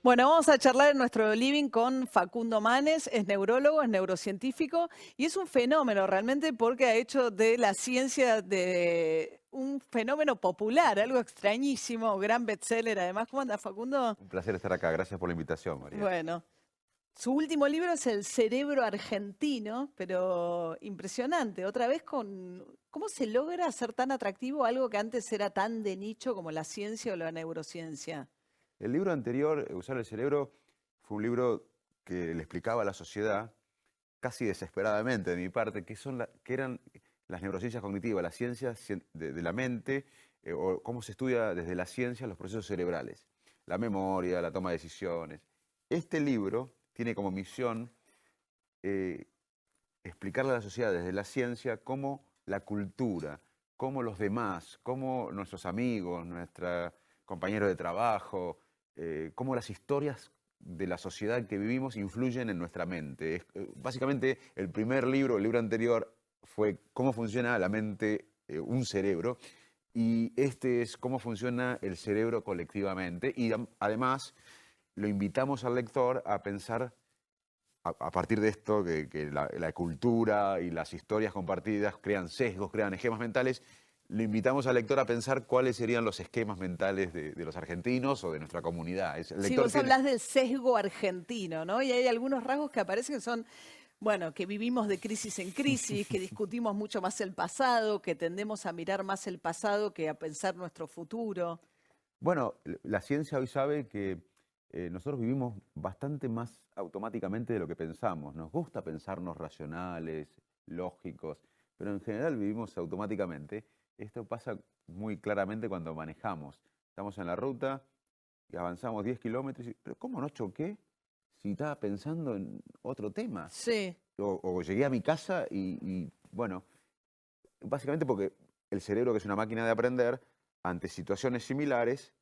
Bueno, vamos a charlar en nuestro living con Facundo Manes, es neurólogo, es neurocientífico y es un fenómeno realmente porque ha hecho de la ciencia de un fenómeno popular, algo extrañísimo, gran bestseller además. ¿Cómo anda, Facundo? Un placer estar acá. Gracias por la invitación, María. Bueno, su último libro es El cerebro argentino, pero impresionante. Otra vez con cómo se logra hacer tan atractivo algo que antes era tan de nicho como la ciencia o la neurociencia. El libro anterior, Usar el cerebro, fue un libro que le explicaba a la sociedad, casi desesperadamente de mi parte, qué eran las neurociencias cognitivas, las ciencias de la mente, o cómo se estudia desde la ciencia los procesos cerebrales, la memoria, la toma de decisiones. Este libro tiene como misión eh, explicarle a la sociedad desde la ciencia cómo la cultura, cómo los demás, cómo nuestros amigos, nuestros compañeros de trabajo, cómo las historias de la sociedad que vivimos influyen en nuestra mente. Básicamente, el primer libro, el libro anterior, fue cómo funciona la mente, un cerebro, y este es cómo funciona el cerebro colectivamente. Y además, lo invitamos al lector a pensar a partir de esto, que la cultura y las historias compartidas crean sesgos, crean esquemas mentales. Le invitamos al lector a pensar cuáles serían los esquemas mentales de los argentinos o de nuestra comunidad. El Sí, lector vos tiene... hablás del sesgo argentino, ¿no? Y hay algunos rasgos que aparecen que son, bueno, que vivimos de crisis en crisis, que discutimos mucho más el pasado, que tendemos a mirar más el pasado que a pensar nuestro futuro. Bueno, la ciencia hoy sabe que nosotros vivimos bastante más automáticamente de lo que pensamos. Nos gusta pensarnos racionales, lógicos, pero en general vivimos automáticamente. Esto pasa muy claramente cuando manejamos. Estamos en la ruta y avanzamos 10 kilómetros, pero ¿cómo no choqué si estaba pensando en otro tema? Sí. O llegué a mi casa bueno, básicamente porque el cerebro, que es una máquina de aprender, ante situaciones similares,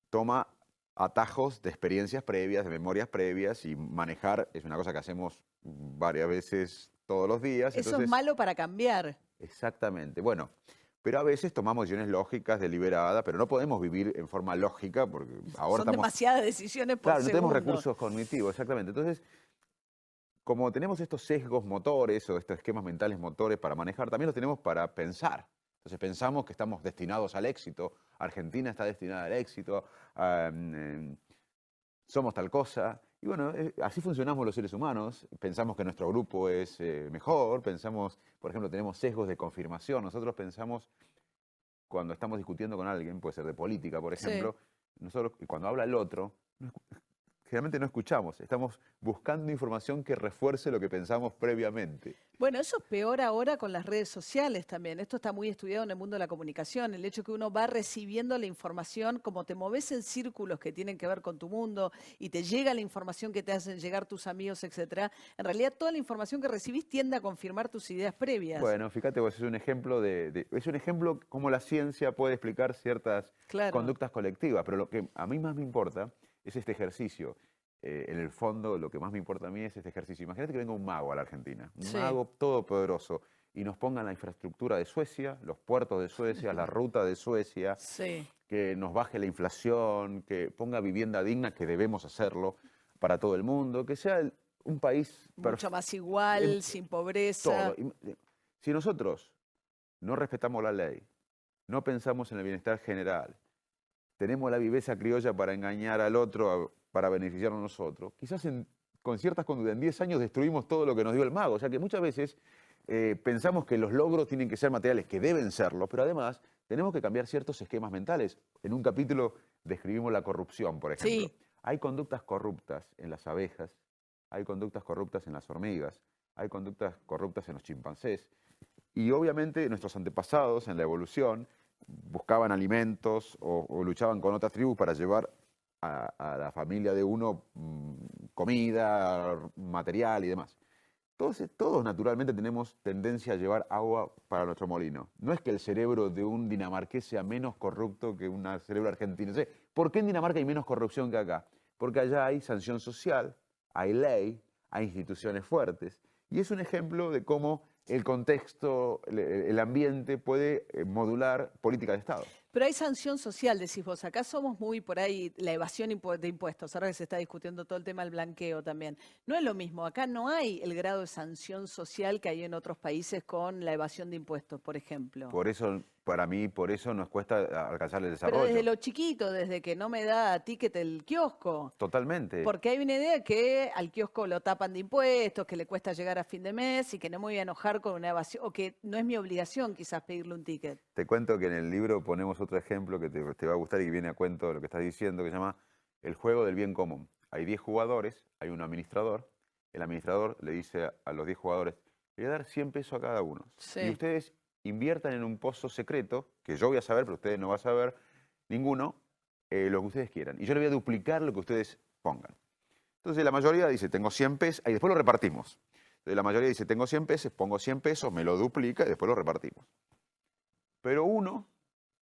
toma atajos de experiencias previas, de memorias previas, y manejar es una cosa que hacemos varias veces todos los días. Eso es Entonces, malo para cambiar. exactamente, bueno, pero a veces tomamos decisiones lógicas, deliberadas, pero no podemos vivir en forma lógica porque ahora Son estamos, demasiadas decisiones por claro, no tenemos segundo. recursos cognitivos, exactamente. Entonces, como tenemos estos sesgos motores o estos esquemas mentales motores para manejar, también los tenemos para pensar. Entonces pensamos que estamos destinados al éxito, Argentina está destinada al éxito, somos tal cosa. Y bueno, así funcionamos los seres humanos. Pensamos que nuestro grupo es mejor, pensamos, por ejemplo, tenemos sesgos de confirmación. Nosotros pensamos, cuando estamos discutiendo con alguien, puede ser de política, por Sí. ejemplo, nosotros, cuando habla el otro, generalmente no escuchamos. Estamos buscando información que refuerce lo que pensamos previamente. Bueno, eso es peor ahora con las redes sociales también. Esto está muy estudiado en el mundo de la comunicación. El hecho que uno va recibiendo la información, como te moves en círculos que tienen que ver con tu mundo y te llega la información que te hacen llegar tus amigos, etcétera. En realidad, toda la información que recibís tiende a confirmar tus ideas previas. Bueno, fíjate, vos es un ejemplo es un ejemplo cómo la ciencia puede explicar ciertas Claro. conductas colectivas, pero lo que a mí más me importa es este ejercicio. En el fondo, lo que más me importa a mí es este ejercicio. Imagínate que venga un mago a la Argentina, un Sí. mago todopoderoso, y nos ponga la infraestructura de Suecia, los puertos de Suecia, la ruta de Suecia, Sí. que nos baje la inflación, que ponga vivienda digna, que debemos hacerlo para todo el mundo, que sea un país Mucho perfecto. más igual, sin Todo. pobreza. Si nosotros no respetamos la ley, no pensamos en el bienestar general, tenemos la viveza criolla para engañar al otro, para beneficiarnos nosotros, quizás con ciertas conductas, en 10 años destruimos todo lo que nos dio el mago. O sea que muchas veces pensamos que los logros tienen que ser materiales, que deben serlo, pero además tenemos que cambiar ciertos esquemas mentales. En un capítulo describimos la corrupción, por ejemplo. Sí. Hay conductas corruptas en las abejas, hay conductas corruptas en las hormigas, hay conductas corruptas en los chimpancés. Y obviamente nuestros antepasados en la evolución buscaban alimentos o luchaban con otras tribus para llevar a la familia de uno comida, material y demás. Todos naturalmente tenemos tendencia a llevar agua para nuestro molino. No es que el cerebro de un dinamarqués sea menos corrupto que un cerebro argentino. ¿Por qué en Dinamarca hay menos corrupción que acá? Porque allá hay sanción social, hay ley, hay instituciones fuertes. Y es un ejemplo de cómo el contexto, el ambiente puede modular política de Estado. Pero hay sanción social, decís vos. Acá somos muy por ahí la evasión de impuestos. Ahora que se está discutiendo todo el tema del blanqueo también. No es lo mismo. Acá no hay el grado de sanción social que hay en otros países con la evasión de impuestos, por ejemplo. Por eso, para mí, por eso nos cuesta alcanzar el Pero desde desarrollo. lo chiquito, desde que no me da ticket el kiosco. Totalmente. Porque hay una idea que al kiosco lo tapan de impuestos, que le cuesta llegar a fin de mes y que no me voy a enojar con una evasión, o que no es mi obligación quizás pedirle un ticket. Te cuento que en el libro ponemos otro ejemplo que te va a gustar y que viene a cuento de lo que estás diciendo, que se llama el juego del bien común. Hay 10 jugadores, hay un administrador. El administrador le dice a los 10 jugadores, le voy a dar 100 pesos a cada uno. Sí. Y ustedes inviertan en un pozo secreto, que yo voy a saber, pero ustedes no van a saber ninguno, lo que ustedes quieran. Y yo le voy a duplicar lo que ustedes pongan. Entonces la mayoría dice, tengo 100 pesos, y después lo repartimos. Entonces la mayoría dice, tengo 100 pesos, pongo 100 pesos, me lo duplica y después lo repartimos. Pero uno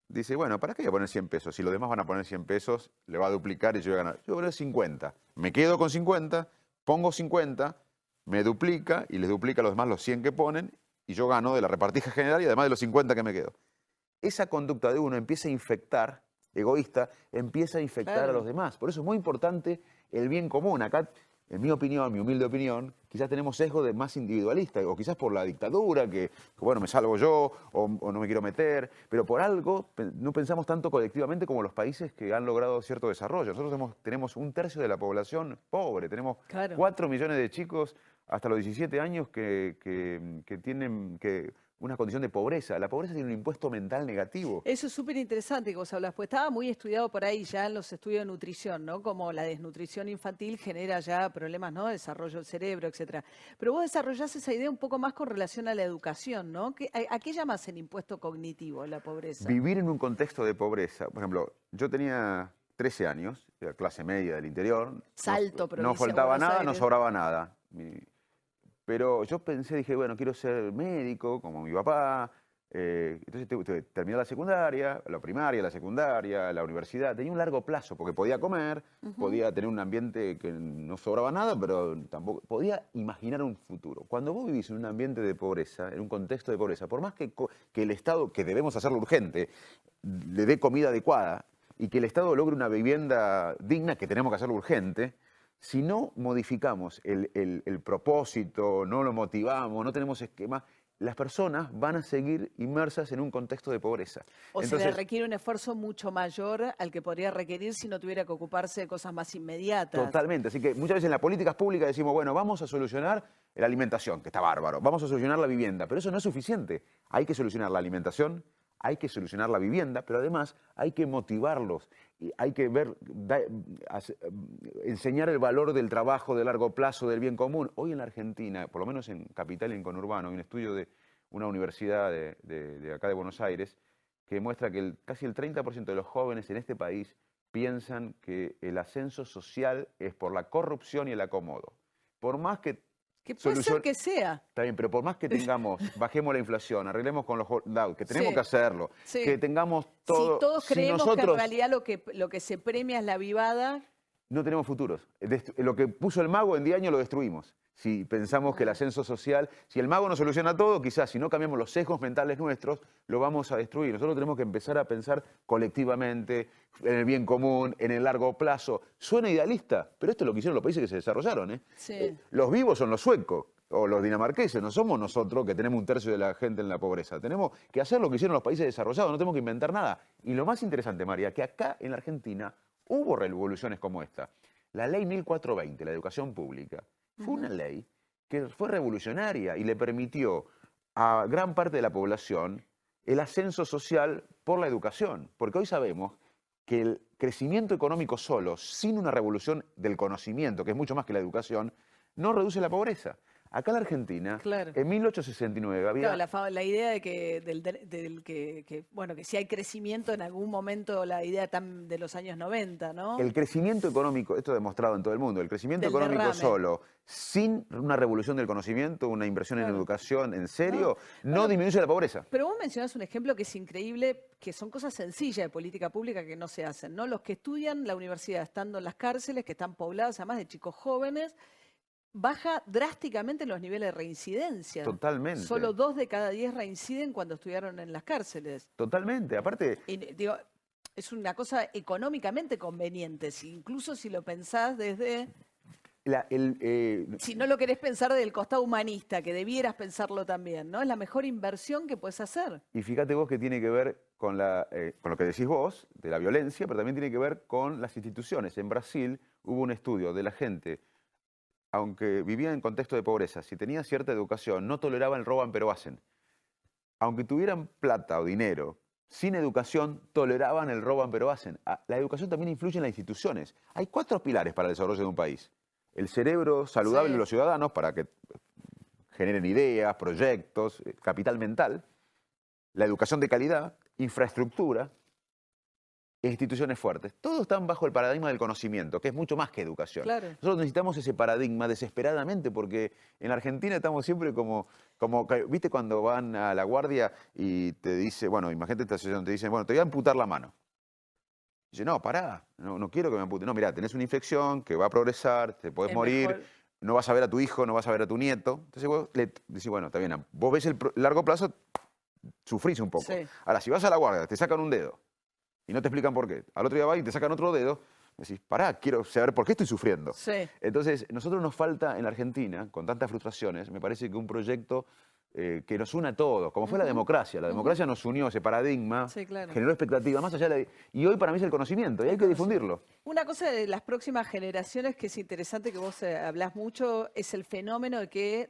dice, bueno, ¿para qué voy a poner 100 pesos? Si los demás van a poner 100 pesos, le va a duplicar y yo voy a ganar. Yo voy a poner 50. Me quedo con 50, pongo 50, me duplica y les duplica a los demás los 100 que ponen y yo gano de la repartija general y además de los 50 que me quedo. Esa conducta de uno empieza a infectar, egoísta, empieza a infectar Claro. a los demás. Por eso es muy importante el bien común. Acá, en mi opinión, mi humilde opinión, quizás tenemos sesgo de más individualista, o quizás por la dictadura, que bueno, me salvo yo, o no me quiero meter, pero por algo no pensamos tanto colectivamente como los países que han logrado cierto desarrollo. Nosotros tenemos un tercio de la población pobre, tenemos Claro. 4 millones de chicos hasta los 17 años que tienen una condición de pobreza. La pobreza tiene un impuesto mental negativo. Eso es súper interesante que vos hablas, pues estaba muy estudiado por ahí ya en los estudios de nutrición, ¿no? Como la desnutrición infantil genera ya problemas, ¿no? Desarrollo del cerebro, etcétera. Pero vos desarrollás esa idea un poco más con relación a la educación, ¿no? ¿A qué llamas el impuesto cognitivo, la pobreza? Vivir en un contexto de pobreza. Por ejemplo, yo tenía 13 años, era clase media del interior. Salto, No provincia de faltaba Buenos nada, no Aires. sobraba nada. Pero yo pensé, dije, bueno, quiero ser médico, como mi papá. Entonces terminé la secundaria, la primaria, la secundaria, la universidad. Tenía un largo plazo, porque podía comer, podía tener un ambiente que no sobraba nada, pero tampoco podía imaginar un futuro. Cuando vos vivís en un ambiente de pobreza, en un contexto de pobreza, por más que el Estado, que debemos hacerlo urgente, le dé comida adecuada y que el Estado logre una vivienda digna, que tenemos que hacerlo urgente, si no modificamos el propósito, no lo motivamos, no tenemos esquema, las personas van a seguir inmersas en un contexto de pobreza. O se le requiere un esfuerzo mucho mayor al que podría requerir si no tuviera que ocuparse de cosas más inmediatas. Totalmente. Así que muchas veces en las políticas públicas decimos, bueno, vamos a solucionar la alimentación, que está bárbaro, vamos a solucionar la vivienda, pero eso no es suficiente. Hay que solucionar la alimentación, hay que solucionar la vivienda, pero además hay que motivarlos, y hay que enseñar el valor del trabajo de largo plazo, del bien común. Hoy en la Argentina, por lo menos en Capital y en Conurbano, hay un estudio de una universidad de acá de Buenos Aires que muestra que casi el 30% de los jóvenes en este país piensan que el ascenso social es por la corrupción y el acomodo. Por más que Que puede ser solución- que sea. Está bien, pero por más que tengamos, bajemos la inflación, arreglemos con los holdouts, que tenemos Sí, que hacerlo, sí. que tengamos todo. Si todos si creemos que en nosotros realidad lo que se premia es la vivada, no tenemos futuros. Lo que puso el mago en 10 años lo destruimos. Si pensamos que el ascenso social, si el mago no soluciona todo, quizás si no cambiamos los sesgos mentales nuestros, lo vamos a destruir. Nosotros tenemos que empezar a pensar colectivamente, en el bien común, en el largo plazo. Suena idealista, pero esto es lo que hicieron los países que se desarrollaron, ¿eh? Sí. Los vivos son los suecos o los dinamarqueses, no somos nosotros que tenemos un tercio de la gente en la pobreza. Tenemos que hacer lo que hicieron los países desarrollados, no tenemos que inventar nada. Y lo más interesante, María, que acá en la Argentina hubo revoluciones como esta. La ley 1420, la educación pública, fue una ley que fue revolucionaria y le permitió a gran parte de la población el ascenso social por la educación. Porque hoy sabemos que el crecimiento económico solo, sin una revolución del conocimiento, que es mucho más que la educación, no reduce la pobreza. Acá en la Argentina, Claro. en 1869 había... Claro, la idea de bueno, que si hay crecimiento en algún momento, la idea de los años 90, ¿no? El crecimiento económico, esto demostrado en todo el mundo, el crecimiento Del económico derrame. solo, sin una revolución del conocimiento, una inversión en Claro. educación, en serio, no Bueno, disminuye la pobreza. Pero vos mencionás un ejemplo que es increíble, que son cosas sencillas de política pública que no se hacen, ¿no? Los que estudian la universidad estando en las cárceles, que están pobladas además de chicos jóvenes, baja drásticamente los niveles de reincidencia. Totalmente. Solo 2 de cada 10 reinciden cuando estuvieron en las cárceles. Totalmente. Aparte, Y digo, es una cosa económicamente conveniente, incluso si lo pensás desde, si no lo querés pensar del costado humanista, que debieras pensarlo también, ¿no? Es la mejor inversión que puedes hacer. y fíjate vos que tiene que ver con lo que decís vos, de la violencia, pero también tiene que ver con las instituciones. En Brasil hubo un estudio de la gente, aunque vivía en contexto de pobreza, si tenía cierta educación, no toleraban el roban pero hacen. Aunque tuvieran plata o dinero, sin educación toleraban el roban pero hacen. La educación también influye en las instituciones. Hay 4 pilares para el desarrollo de un país. El cerebro saludable de los ciudadanos para que generen ideas, proyectos, capital mental, la educación de calidad, infraestructura e instituciones fuertes. Todos están bajo el paradigma del conocimiento, que es mucho más que educación. Claro. Nosotros necesitamos ese paradigma desesperadamente porque en la Argentina estamos siempre como ¿viste cuando van a la guardia y te dice, bueno, imagínate esta situación, te dicen, bueno, te voy a amputar la mano? Y dice, no, pará, no quiero que me amputen. No, mirá, tenés una infección que va a progresar, te podés Es morir, mejor. no vas a ver a tu hijo, no vas a ver a tu nieto. Entonces vos le decís, bueno, está bien, vos ves el largo plazo, sufrís un poco. Sí. Ahora, si vas a la guardia, te sacan un dedo y no te explican por qué, al otro día vas y te sacan otro dedo, decís, pará, quiero saber por qué estoy sufriendo. Sí. Entonces, nosotros nos falta en la Argentina, con tantas frustraciones, me parece que un proyecto que nos una a todos, como fue la democracia. La democracia nos unió, ese paradigma, Sí, claro. generó expectativas, más allá y hoy para mí es el conocimiento, y hay que difundirlo. Una cosa de las próximas generaciones que es interesante, que vos hablás mucho, es el fenómeno del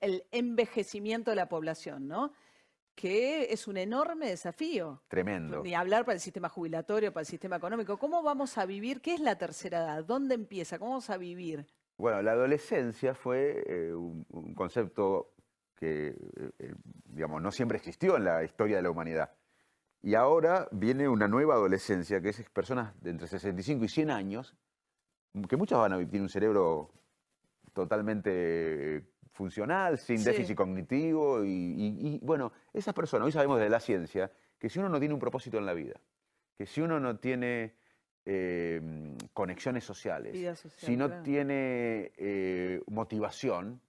el envejecimiento de la población, ¿no? Que es un enorme desafío. Tremendo. Ni hablar para el sistema jubilatorio, para el sistema económico. ¿Cómo vamos a vivir? ¿Qué es la tercera edad? ¿Dónde empieza? ¿Cómo vamos a vivir? Bueno, la adolescencia fue un concepto que, digamos, no siempre existió en la historia de la humanidad. Y ahora viene una nueva adolescencia, que es personas de entre 65 y 100 años, que muchas van a vivir un cerebro totalmente funcional, sin déficit cognitivo. Y bueno, esas personas, hoy sabemos desde la ciencia, que si uno no tiene un propósito en la vida, que si uno no tiene conexiones sociales, Vida social, si no claro. tiene motivación,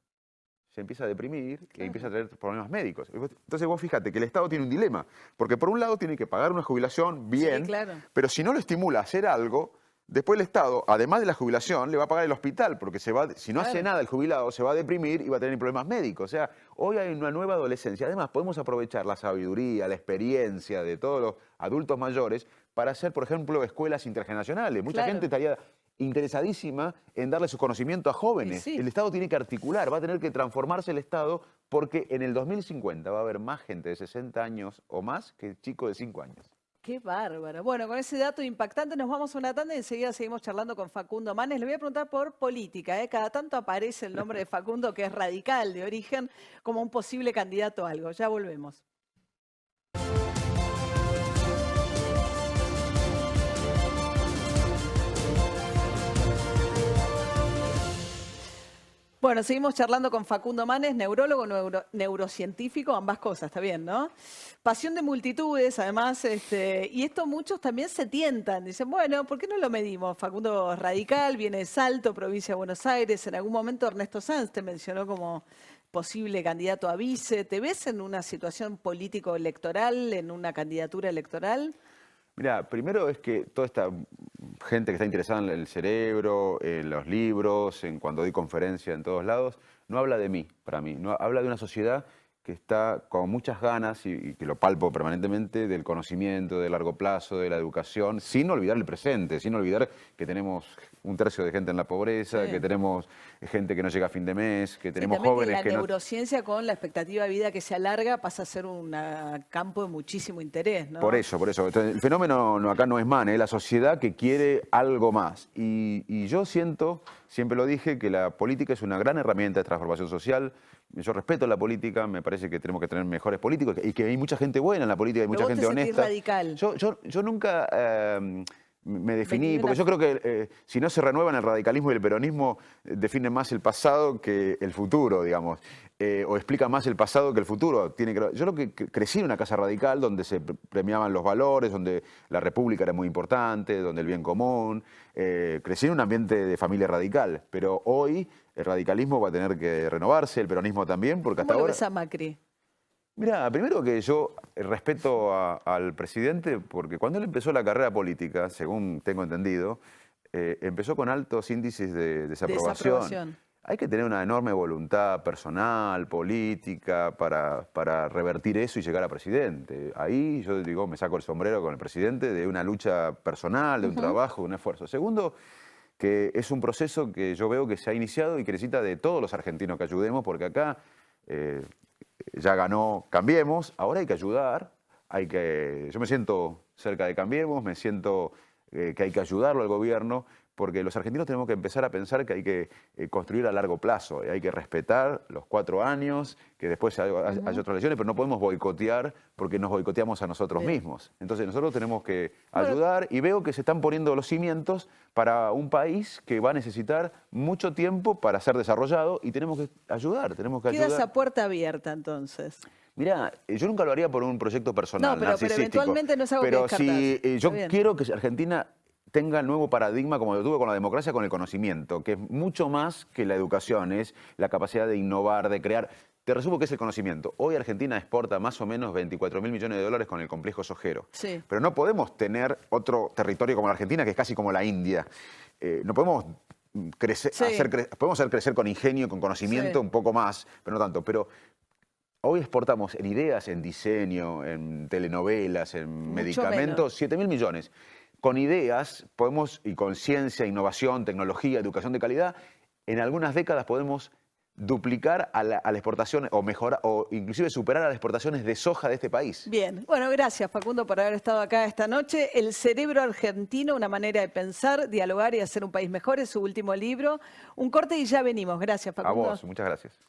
se empieza a deprimir y Claro. empieza a tener problemas médicos. Entonces vos fíjate que el Estado tiene un dilema, porque por un lado tiene que pagar una jubilación bien, Sí, claro. pero si no lo estimula a hacer algo, después el Estado, además de la jubilación, le va a pagar el hospital, porque si no hace Claro. nada el jubilado, se va a deprimir y va a tener problemas médicos. O sea, hoy hay una nueva adolescencia. Además, podemos aprovechar la sabiduría, la experiencia de todos los adultos mayores para hacer, por ejemplo, escuelas intergeneracionales. Mucha Claro. gente estaría interesadísima en darle su conocimiento a jóvenes. Sí. El Estado tiene que articular, va a tener que transformarse el Estado porque en el 2050 va a haber más gente de 60 años o más que chicos de 5 años. Qué bárbaro. Bueno, con ese dato impactante nos vamos a una tanda y enseguida seguimos charlando con Facundo Manes. Le voy a preguntar por política. Cada tanto aparece el nombre de Facundo, que es radical de origen, como un posible candidato a algo. Ya volvemos. Bueno, seguimos charlando con Facundo Manes, neurólogo, neurocientífico, ambas cosas, está bien, ¿no? Pasión de multitudes, además, y esto muchos también se tientan. Dicen, bueno, ¿por qué no lo medimos? Facundo es radical, viene de Salto, provincia de Buenos Aires. En algún momento Ernesto Sanz te mencionó como posible candidato a vice. ¿Te ves en una situación político-electoral, en una candidatura electoral? Mira, primero es que toda esta gente que está interesada en el cerebro, en los libros, en cuando doy conferencia en todos lados, no habla de mí, para mí. No, habla de una sociedad que está con muchas ganas y que lo palpo permanentemente del conocimiento de largo plazo, de la educación, sin olvidar el presente, sin olvidar que tenemos un tercio de gente en la pobreza, Sí. que tenemos gente que no llega a fin de mes, que Sí, tenemos también jóvenes la que no... neurociencia con la expectativa de vida que se alarga pasa a ser un campo de muchísimo interés, ¿no? Por eso, por eso. Entonces, el fenómeno acá no es MANE, es la sociedad que quiere algo más. Y yo siento, siempre lo dije, que la política es una gran herramienta de transformación social. Yo respeto la política, me parece que tenemos que tener mejores políticos y que hay mucha gente buena en la política, hay Pero mucha vos gente te sentís honesta. radical. Yo nunca me definí, 21. porque yo creo que si no se renuevan el radicalismo y el peronismo, definen más el pasado que el futuro, digamos, o explica más el pasado que el futuro. Yo lo que crecí en una casa radical donde se premiaban los valores, donde la república era muy importante, donde el bien común. Crecí en un ambiente de familia radical, pero hoy el radicalismo va a tener que renovarse, el peronismo también, porque hasta ¿Cómo lo ahora... ves a Macri? Mira, primero que yo respeto al presidente porque cuando él empezó la carrera política, según tengo entendido, empezó con altos índices de desaprobación. Desaprobación. Hay que tener una enorme voluntad personal, política, para revertir eso y llegar a presidente. Ahí yo digo, me saco el sombrero con el presidente de una lucha personal, de un trabajo, de un esfuerzo. Segundo, que es un proceso que yo veo que se ha iniciado y que necesita de todos los argentinos que ayudemos, porque acá... ya ganó Cambiemos, ahora hay que ayudar, yo me siento cerca de Cambiemos, me siento que hay que ayudarlo al gobierno, porque los argentinos tenemos que empezar a pensar que hay que construir a largo plazo, hay que respetar los 4 años, que después haya otras elecciones, pero no podemos boicotear porque nos boicoteamos a nosotros mismos. Entonces nosotros tenemos que ayudar y veo que se están poniendo los cimientos para un país que va a necesitar mucho tiempo para ser desarrollado y tenemos que ayudar, Queda esa puerta abierta entonces. Mirá, yo nunca lo haría por un proyecto personal, No, pero eventualmente no es algo que descartás. si yo quiero que Argentina tenga el nuevo paradigma como lo tuvo con la democracia, con el conocimiento, que es mucho más que la educación, es la capacidad de innovar, de crear. Te resumo qué es el conocimiento. Hoy Argentina exporta más o menos 24.000 millones de dólares con el complejo sojero. Sí. Pero no podemos tener otro territorio como la Argentina, que es casi como la India. No podemos crecer, podemos hacer crecer con ingenio, con conocimiento un poco más, pero no tanto. Pero hoy exportamos en ideas, en diseño, en telenovelas, en medicamentos, 7.000 millones. Con ideas podemos, y con ciencia, innovación, tecnología, educación de calidad, en algunas décadas podemos duplicar a la exportación o mejorar o inclusive superar a las exportaciones de soja de este país. Bien, bueno, gracias Facundo por haber estado acá esta noche. El cerebro argentino, una manera de pensar, dialogar y hacer un país mejor, es su último libro. Un corte y ya venimos. Gracias Facundo. A vos, muchas gracias.